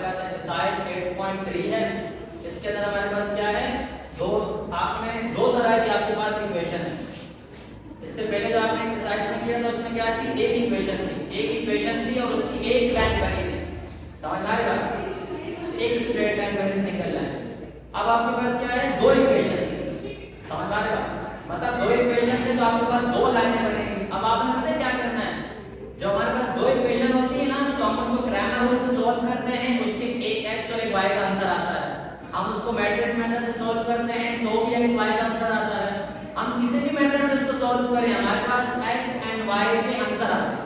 पास exercise 8.3 है। इसके अंदर हमारे पास क्या है, दो तरह की आपके पास इक्वेशन है। इससे पहले जो आपने एक्सरसाइज में किया था उसमें क्या थी, एक इक्वेशन थी और उसकी एक लाइन बनी थी, समझ में आ रही बात, एक स्ट्रेट लाइन बनी, सिंगल लाइन। अब आपके पास क्या है, दो इक्वेशन है, समझ में आ रही बात, मतलब दो इक्वेशन से तो आपके पास दो लाइनें बनेंगी। अब आपने पता है क्या करना है, जब हमारे पास दो इक्वेशन होती है ना तो हम उसको क्रैमर रूल से सॉल्व करते हैं, उसके एक x और एक y का आंसर आता है। हम उसको मैट्रिक्स मेथड से सॉल्व करते हैं तो भी x y का आंसर आता है। हम किसी भी मेथड से उसको सॉल्व करें हमारे पास x एंड y के आंसर आते हैं,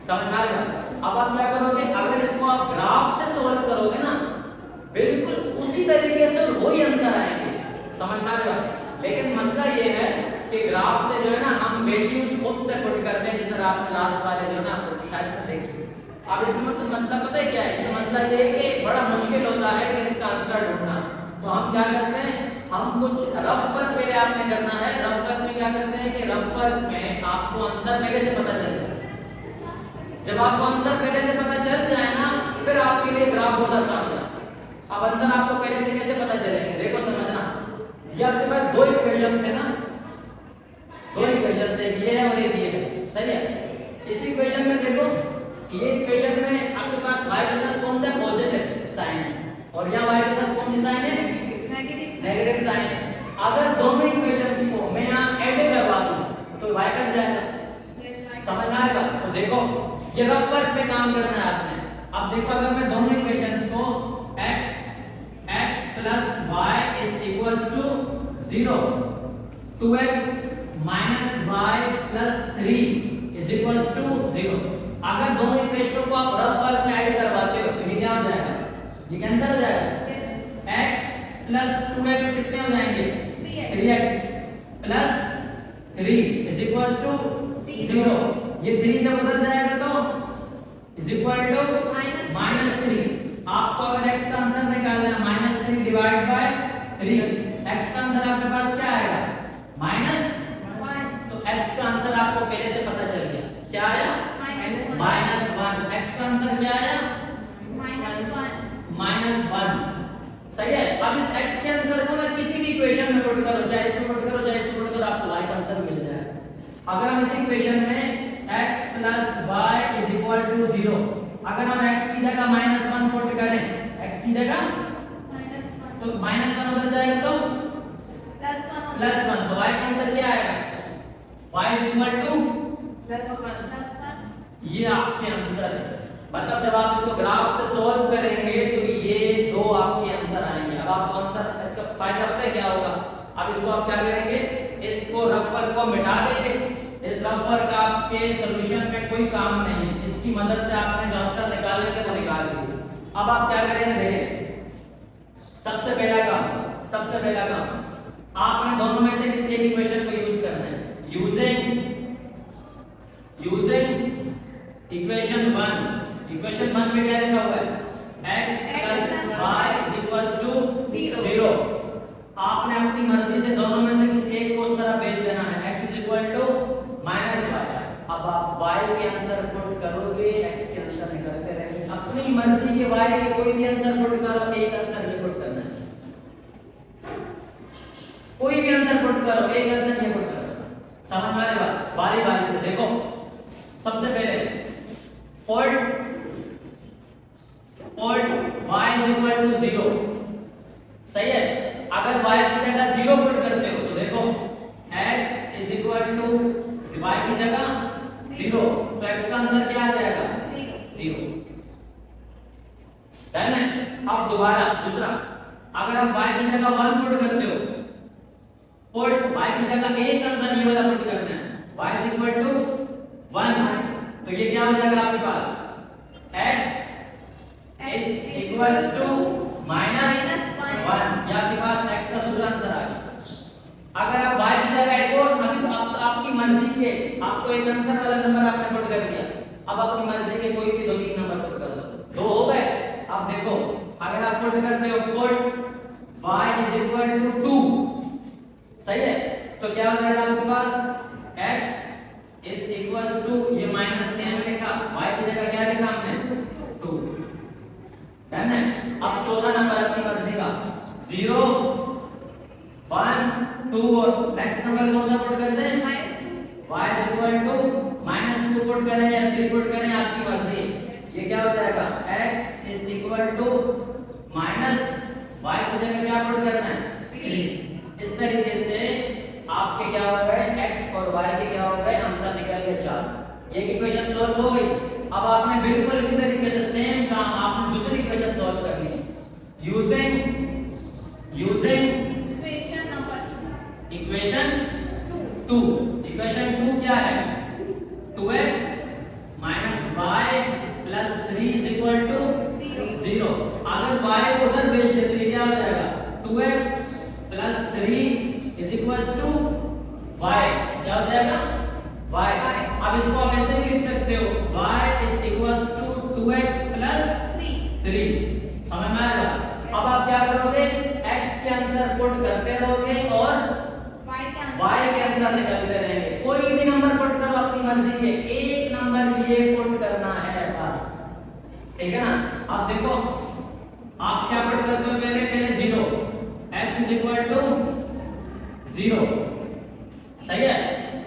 समझ में आ रहा है। अब आप क्या करोगे, अगर इसको आप ग्राफ से सॉल्व करोगे ना बिल्कुल उसी तरीके से वही आंसर आएंगे, समझ में आ रहा है। लेकिन मसला ये है कि ग्राफ से जो है ना हम वैल्यूज खुद से पुट करते हैं, जिस तरह आपने लास्ट वाले जो है ना एक्सरसाइज में देखी। अब इसमें मतलब मसला पता है क्या है, इसमें मसला ये है कि बड़ा मुश्किल होता है कि इसका आंसर ढूंढना। तो हम क्या करते हैं, हम कुछ रफ वर्क पहले आपने करना है। रफ वर्क में क्या करते हैं कि रफ वर्क में आपको आंसर पहले से पता चल जाए। जब आपको आंसर पहले से पता चल जाए ना फिर आपके लिए ग्राफ बहुत आसान है। अब आंसर आपको पहले से कैसे पता चलेंगे, देखो समझना। ये आपके पास दो इक्वेशन है ना, दो इक्वेशन से ये है और ये है, सही है। इस इक्वेशन में देखो, ये इक्वेशन में आपके पास y के साथ कौन सा पॉजिटिव साइन है और यहाँ y के साथ कौन सी साइन है, नेगेटिव साइन है। अगर दोनों इक्वेशंस को मैं यहाँ ऐड करवा दूं तो y कट जाएगा, समझ में आएगा। तो देखो ये रफ वर्क पे काम करना है आपने। अब देखो अगर मैं दोनों इक्वेशंस को x plus y is equals to 0, 2x minus y plus 3 is equals to 0। अगर दोनों इक्वेशनों को आप रफ वर्क में ऐड करवाते हो तो ये क्या हो जाएगा, ये कैंसिल हो जाएगा। x plus 2x कितने हो जाएंगे, 3x plus 3 is equals to 0। ये 3 जब बदल जाएगा तो is equal to -3। आपको अगर x का आंसर निकालना है -3 डिवाइड बाय 3, x का आंसर आपके पास क्या आएगा, -1। तो x का आंसर आपको पहले से पता चल गया, क्या आया, -1। x का आंसर क्या आया, -1। सही है। अब इस x के आंसर को ना किसी भी इक्वेशन में पुट करो, चाहे इसमें पुट करो चाहे इसमें पुट करो, आपको y का आंसर मिल जाएगा। अगर हम इस इक्वेशन में x plus y is equal to 0, अगर हम x की जगह -1 पुट करें, x की जगह तो -1 उधर जाएगा तो +1, तो y का आंसर क्या आएगा, y is equal to +1। ये आपके आंसर है। मतलब जब आप इसको ग्राफ से सॉल्व करेंगे तो ये दो आपके आंसर आएंगे। अब आपको आंसर, इसका फायदा पता है क्या होगा, अब इसको आप क्या करेंगे, इसको रफ वर्क को मिटा देंगे। इस रफ वर्क आपके सॉल्यूशन में कोई काम नहीं है, इसकी मदद से आपने जो आंसर निकालने के वो निकाल दिए। अब आप क्या करेंगे, देखिए सबसे पहला काम आपने दोनों में से किसी एक इक्वेशन को यूज करना है। यूजिंग इक्वेशन 1 में क्या लिखा हुआ है, x plus y is equals to 0। आपने अपनी मर्जी से दोनों में से किसी एक को उस तरह भेज देना है, x is equal to -y। अब आप y के आंसर पुट करोगे, x के आंसर निकलते रहेंगे। अपनी मर्जी के y के कोई भी आंसर पुट करो, एक आंसर नहीं पुट करना है, कोई भी आंसर पुट करो, एक आंसर नहीं पुट करना। समझ में आ रही बात, बारी बारी से देखो। सबसे पहले point y is equal to 0, सही है। अगर y की जगह 0 पुट करते हो तो देखो x is equal to y की जगह 0, तो x का आंसर क्या आ जाएगा, 0। डन है। अब दोबारा दूसरा, अगर आप y की जगह 1 पुट करते हो, पुट y की जगह एक आंसर ये वाला पुट करना है, y is equal to 1, तो ये क्या हो जाएगा आपके पास, x is equals to -1। ये आपके पास x का दूसरा आंसर आ गया। अगर आप y की जगह एक और, अभी तो आपकी मर्जी के, आपको एक आंसर वाला नंबर आपने पुट कर दिया, अब अपनी मर्जी के कोई भी 2-3 नंबर पुट कर दो, 2 हो गए। अब देखो अगर आप पुट करते हो put y is equal to 2, सही है, तो क्या हो जाएगा आपके पास x is equals to, ये -7 लिखा, y की जगह क्या लिखा हमने, 2। डन है। अब चौथा नंबर अपनी मर्जी का 0 1 2 और नेक्स्ट नंबर कौन सा पुट करते हैं y is equal to -2 put करें या 3 पुट करें, आपकी मर्जी। ये क्या हो जाएगा x is equal to minus y की जगह क्या पुट करना है 3। इस तरीके से आपके क्या हो गए x और y के क्या हो गए आंसर निकल गए 4। एक इक्वेशन सॉल्व हो गई। अब आपने बिल्कुल इसी तरीके से सेम काम आपने दूसरी इक्वेशन सॉल्व करनी है यूजिंग इक्वेशन 2। इक्वेशन 2 क्या है 2x minus y plus 3 is equal to 0। अगर y को उधर भेज दे तो ये क्या हो जाएगा 2x plus 3 is equals to y। क्या हो जाएगा y। अब इसको आप ऐसे भी लिख सकते हो y is equals to 2x plus 3। समझ में आएगा। अब आप क्या करोगे x के आंसर पुट करते रहोगे और y के आंसर निकालते रहेंगे। कोई भी नंबर पुट करो अपनी मर्जी के, एक नंबर ये पुट करना है बस, ठीक है ना। अब देखो आप क्या पुट करते हो पहले 0 x is equal to 0। सही है।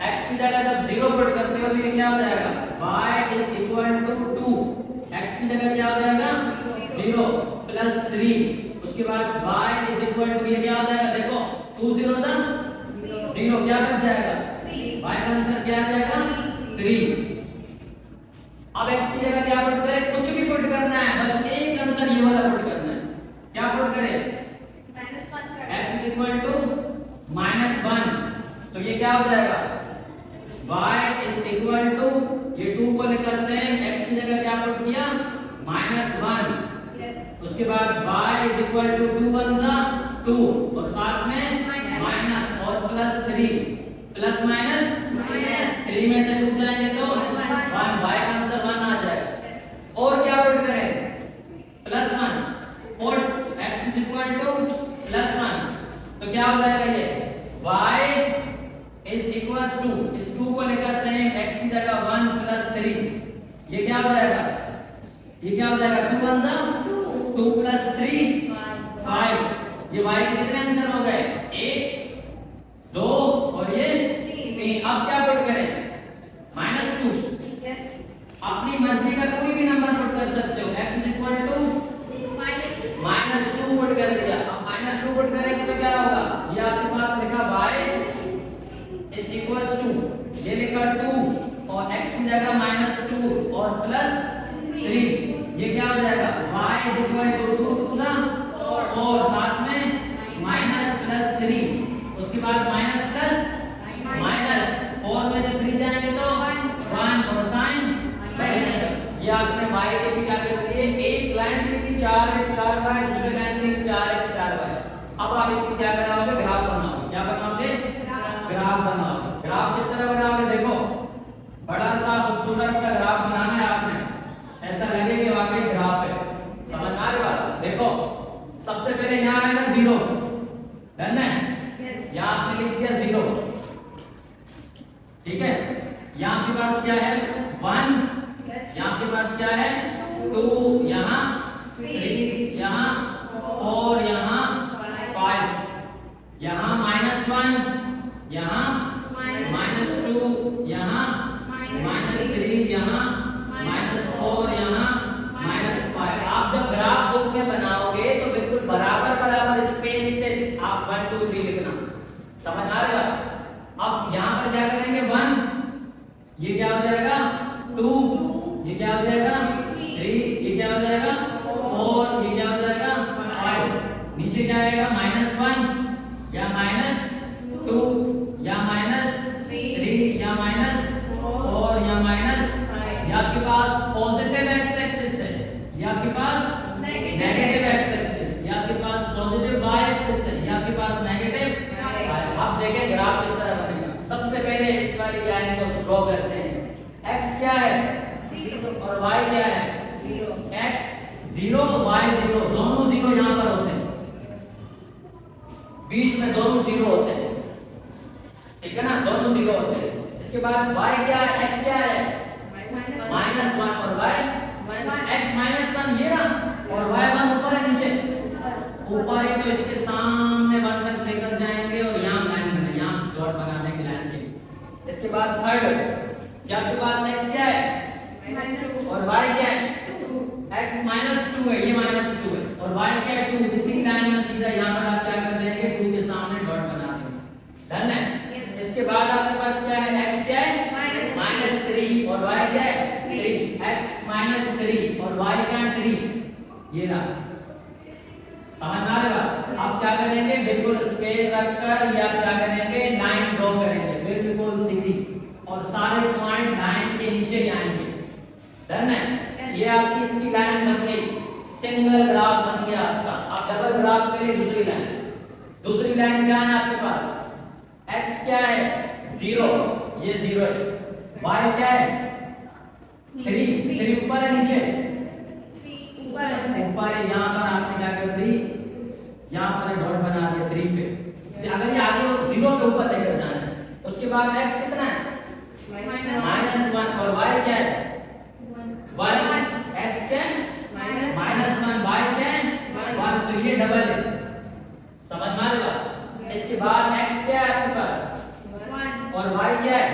x की जगह जब 0 पुट करते हो तो ये क्या हो जाएगा y is equal to 2। x की जगह क्या हो जाएगा 0 plus 3। उसके बाद y is equal to ये क्या हो जाएगा देखो 2 0 सा 0 क्या बच जाएगा y का आंसर क्या आ जाएगा 3। अब x की जगह क्या पुट करें कुछ भी पुट करना है, बस एक आंसर ये वाला पुट करना है। क्या पुट करें x is equal to -1। तो ये क्या हो जाएगा y is equal to ये 2 को लेकर सेम x की जगह क्या पुट किया -1। उसके बाद y is equal to 2 1 जा 2 और साथ में माइनस और प्लस 3 प्लस माइनस 3 में से टूट जाएंगे तो 1 y का आंसर 1 आ जाएगा। और क्या पुट करें +1 और x is equal to +1 तो क्या हो जाएगा ये y is equals to इस 2 को लेकर सेम x की जगह 1 + 3 ये क्या हो जाएगा 2 1 जा 2 + 3 5। ये y के कितने आंसर हो गए 1 2 और ये 3। अब क्या पुट करें -2। अपनी मर्जी का कोई भी नंबर पुट कर सकते हो। x is equal to -2 put कर दिया। अब -2 पुट करेंगे तो क्या होगा ये आपके पास लिखा y is equals to ये लिखा 2 और x की जगह -2 और +3 ये क्या हो जाएगा y is equal to 2 पूरा और साथ में माइनस प्लस 3 उसके बाद माइनस प्लस माइनस 4 में से 3 जाएंगे तो 1 और साइन माइनस। ये आपने y के भी क्या कर दिए एक लाइन पे भी 4x 4y दूसरे लाइन पे भी 4x 4y। अब आप इसकी क्या कराओगे ग्राफ बनाओगे। क्या बनाओगे ग्राफ बनाओगे। ग्राफ किस तरह बनाओगे देखो बड़ा सा खूबसूरत सा ग्राफ बनाना है आपने, ऐसा लगे कि वाकई ग्राफ है। समझ आ रही बात। देखो सबसे पहले यहाँ आएगा 0 डन है। यहाँ आपने लिख दिया 0 ठीक है। यहाँ आपके पास क्या है 1 यहाँ आपके पास क्या है 2 यहाँ 3 यहाँ 4 यहाँ 5 यहाँ -1 यहाँ -2 यहाँ -3 यहाँ -4 यहाँ -5। आप जब ग्राफ बुक में बनाओगे तो बिल्कुल बराबर स्पेस से आप 1 2 3 लिखना। समझ आ रहा है। अब यहाँ पर क्या करेंगे 1 ये क्या हो जाएगा 2 ये क्या हो जाएगा 3 ये क्या हो जाएगा 4 ये क्या हो जाएगा 5। नीचे क्या आएगा -1 या -2 या -3 या -4 या ये आपके पास पॉजिटिव एक्स एक्सिस है, ये आपके पास नेगेटिव एक्स एक्सिस, ये आपके पास पॉजिटिव वाई एक्सिस है, ये आपके पास नेगेटिव वाई। अब देखें ग्राफ किस तरह बनेगा। सबसे पहले इस वाली लाइन को ड्रॉ करते हैं। x क्या है 0 और y क्या है 0। x 0 y 0 दोनों 0 यहाँ पर होते हैं, बीच में दोनों 0 होते हैं ठीक है ना, दोनों 0 होते हैं। इसके बाद y क्या है x क्या है -1 और y x -1 ये ना और y बाद थर्ड, क्या आपके पास नेक्स्ट क्या है -2 और y क्या है 2 x -2 है, ये -2 है और y क्या है 2। इसी लाइन में सीधा यहाँ पर आप क्या कर देंगे 2 के सामने डॉट बना देंगे। डन है। Yes. इसके बाद आपके पास क्या है x क्या है -3 और y क्या है 3। x -3 और y क्या है 3, ये रहा। समझ में आ रहा है? आप क्या करेंगे बिल्कुल स्पेस रखकर या क्या करेंगे लाइन ड्रॉ करेंगे बिल्कुल सीधी और सारे पॉइंट लाइन के नीचे आएंगे। डन है। ये आपकी इसकी लाइन बन गई, सिंगल ग्राफ बन गया आपका। आप डबल ग्राफ के लिए दूसरी लाइन क्या है आपके पास x क्या है 0, ये 0 है। y क्या है 3 ऊपर है नीचे 3 ऊपर ऊपर है। यहाँ पर आपने क्या कर दी, यहाँ पर डॉट बना दिया 3 पे। अगर ये आगे 0 पे ऊपर लेकर जाना है, उसके बाद x कितना है -1 और y क्या है 1। x क्या है -1, y क्या है 1, तो ये डबल है। समझ में आ रहा है? इसके बाद x क्या है आपके पास 1 और y क्या है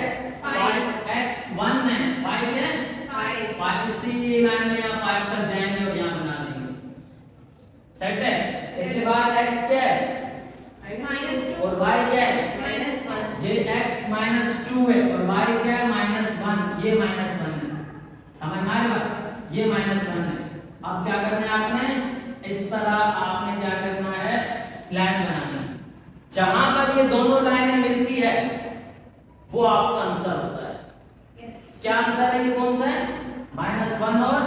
5 x 1 है, y क्या है 5। इसी लाइन में यहाँ 5 तक जाएंगे और यहाँ बना देंगे। सेट है। इसके बाद x क्या है -2 और y क्या है -1 ये x -2 है और y क्या है -1, ये -1 है। समझ में आ रहा है? ये -1 है। अब क्या करना है आपने, इस तरह आपने क्या करना है लाइन बनानी है। जहां पर ये दोनों लाइनें मिलती है वो आपका आंसर होता है। Yes. क्या आंसर है, ये कौन सा है -1 और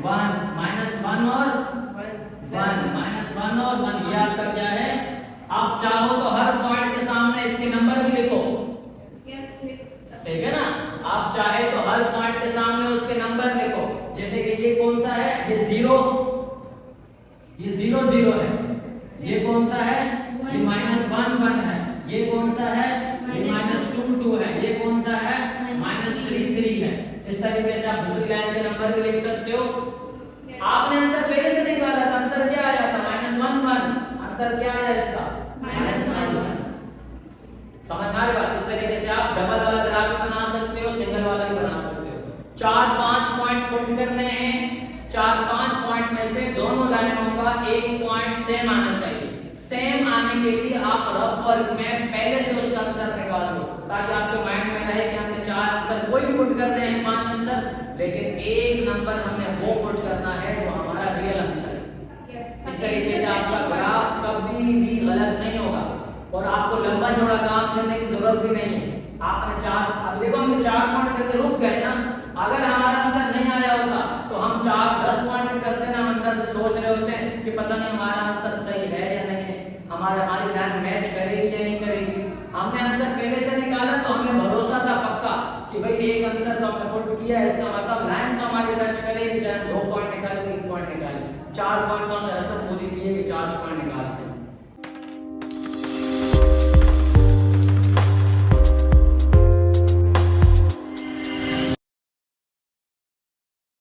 1 -1 और 1 ये आपका क्या है। आप चाहो तो हर पॉइंट के सामने इसके नंबर भी लिखो, Yes. ठीक है ना। आप चाहे तो हर पॉइंट के सामने उसके नंबर लिखो। जैसे कि ये कौन सा है, ये 0 0 है। ये कौन सा है, ये -1 1 है। ये कौन सा है, ये -2 2 है। ये कौन सा है -3 3 है। इस तरीके से आप दूसरी लाइन के नंबर भी लिख सकते हो। आपने आंसर पहले से निकाला था, आंसर क्या आया था -1 1। आंसर क्या आया इसका -1। समझ में आ रही बात? इस तरीके से आप डबल वाला ग्राफ भी बना सकते हो, सिंगल वाला भी बना सकते हो। 4-5 पॉइंट पुट करने हैं। 4-5 पॉइंट में से दोनों लाइनों का एक पॉइंट सेम आना चाहिए। सेम आने के लिए आप रफ वर्क में पहले से उसका आंसर निकाल दो, ताकि आपके माइंड में रहे कि हमने 4 आंसर कोई भी पुट करने हैं, 5 आंसर, लेकिन एक नंबर हमने वो पुट करना है जो हमारा रियल आंसर है। Yes. इस तरीके से आपका ग्राफ कभी भी गलत नहीं होगा और आपको लंबा चौड़ा काम करने की जरूरत भी नहीं है। आपने 4, अब देखो हमने 4 पॉइंट करके रुक गए ना। अगर हमारा आंसर नहीं आया होता तो हम 4-10 पॉइंट करते ना, हम अंदर से सोच रहे होते हैं कि पता नहीं हमारा आंसर सही है या नहीं है, हमारी लाइन मैच करेगी या नहीं करेगी। हमने आंसर पहले से निकाला तो हमें भरोसा था पक्का कि भाई एक आंसर तो हमने पुट किया है, इसका मतलब लाइन तो हमारी टच करेगी, चाहे 2 पॉइंट निकाले 3 पॉइंट निकाले। 4 पॉइंट तो हमने रसम पूरी की है कि 4 पॉइंट